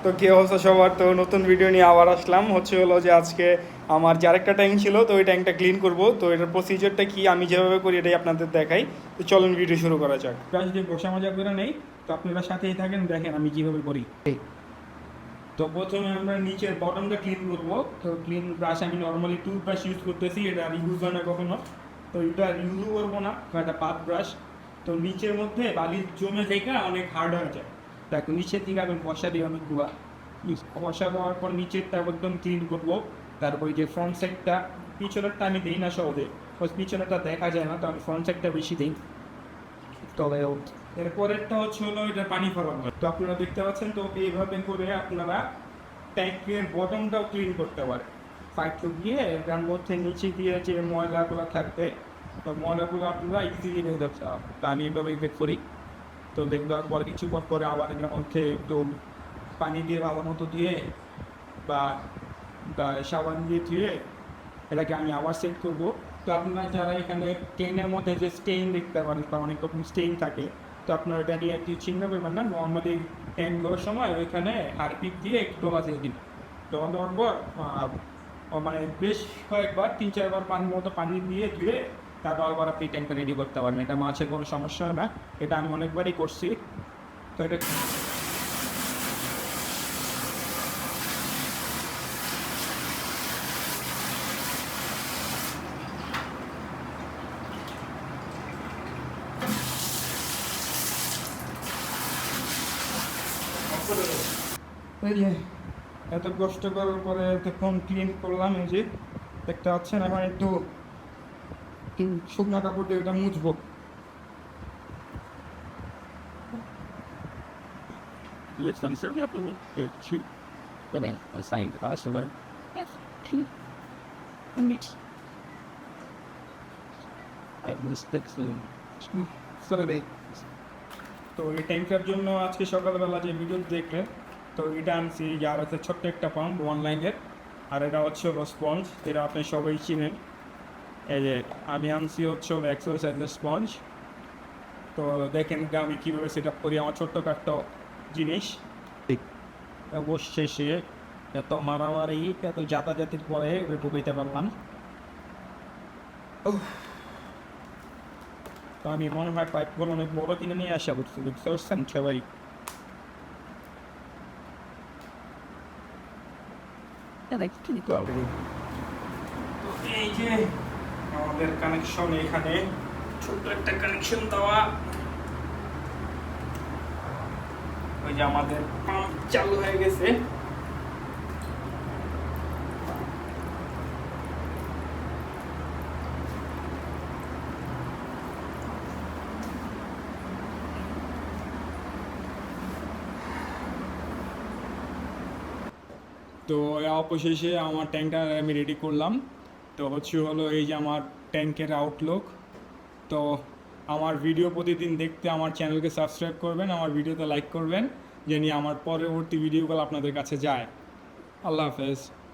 তো কি অবস্থা সবার? তো নতুন ভিডিও নিয়ে আবার আসলাম। হলো যে আজকে আমার যে আরেকটা ট্যাঙ্ক ছিল, তো ওই ট্যাঙ্কটা ক্লিন করব। তো এটার প্রসিজারটা কি, আমি যেভাবে করি এটাই আপনাদের দেখাই। তো চলুন ভিডিও শুরু করা যাক। ব্রাশ দিয়ে ঘষা মাজা করে নেই, তো আপনারা সাথেই থাকেন, দেখেন আমি কিভাবে করি। তো প্রথমে আমরা নিচের বটমটা ক্লিন করব। তো ক্লিন ব্রাশ আমি নর্মালি টুথ ব্রাশ ইউজ করতেছি, এটা আর ইউজ হয় না কখনো। তো এটা ইউজও করবো না, এটা পাত ব্রাশ। তো নিচের মধ্যে বালি জমে থেকে অনেক হার্ড হয়ে যায়। দেখো নিচের দিকে আমি বসা দিই অনেক গুলা, বসা দেওয়ার পর নিচেরটা একদম ক্লিন করবো। তারপরে যে ফ্রন্ট সাইডটা, পিছনেরটা আমি দিই না সহজে, পিছনেরটা দেখা যায় না, তো আমি ফ্রন্ট সাইডটা বেশি দিই। তবে এরপরেরটা হলো এটা পানি ফেলানো। তো আপনারা দেখতে পাচ্ছেন, তো এইভাবে করে আপনারা ট্যাঙ্কের বটমটাও ক্লিন করতে পারেন। পাইপটা দিয়ে এটার মধ্যে নিচে দিয়ে যে ময়লাগুলো থাকবে, তো ময়লাগুলো আপনারা ইজিলি নিয়ে যাচ্ছে। তা আমি এভাবে বের করি। তো দেখবার পরে কিছুক্ষণ পরে আবার এটার মধ্যে একটু পানি দিয়ে ভালো মতো দিয়ে বা সাবান দিয়ে ধুয়ে এটাকে আমি আবার সেট করবো। তো আপনারা যারা এখানে ট্রেনের মধ্যে যে স্টেইন দেখতে পারেন বা অনেক রকম স্টেইন থাকে, তো আপনারা এটা নিয়ে একটু চিন্তা করবেন না। নর্মালি ট্যাঙ্ক দেওয়ার সময় ওইখানে হারপিক দিয়ে একটু বাজিয়ে দিন। তখন দেওয়ার পর মানে বেশ কয়েকবার 3-4 বার পানির মতো পানি দিয়ে ধুয়ে তারপর আবার আপনি ট্যাঙ্কটা রেডি করতে পারবেন। এটা মাছের কোনো সমস্যা হয় না, এটা আমি অনেকবারই করছি। তো এটা এত কষ্ট করার পরে এতক্ষণ ক্লিন করলাম, এই যে দেখতে পাচ্ছেন। এখন একটু শুকনা কাপড় দিয়ে এটা মুছবো। Let's not serve up two. The man was saying to us, yes, two. Mix. It was fixing. তো এই ট্যাঙ্কের জন্য আজকে সকালবেলা যে ভিডিও দেখলেন, তো এটা আনছি, যার হচ্ছে ছোট্ট একটা পাম্প অনলাইনের। আর এটা হচ্ছে স্পঞ্জ, এটা আপনি সবাই চিনেন। এই যে আমি আনছি এক্সারসাইজের স্পঞ্জ। তো দেখেন এটা আমি কীভাবে সেট আপ করি, আমার ছোট্ট একটা জিনিস। অবশেষে এত মারামারি এত জাতাজাতির পরে ঢুকাইতে পারলাম। তো আমি মনে হয় পাইপগুলো অনেক বড় কিনে নিয়ে আসা করছি, বুঝতে পারছেন সবাই। এই যে আমাদের কানেকশন, এখানে ছোট্ট একটা কানেকশন দেওয়া। ওই যে আমাদের পাম্প চালু হয়ে গেছে। তো অবশেষে আমার ট্যাঙ্কটা আমি রেডি করলাম। তো হলো এই যে আমার ট্যাঙ্কের আউটলুক। তো আমার ভিডিও প্রতিদিন দেখতে আমার চ্যানেলকে সাবস্ক্রাইব করবেন, আমার ভিডিওতে লাইক করবেন, যেন আমার পরবর্তী ভিডিওগুলো আপনাদের কাছে যায়। আল্লাহ হাফেজ।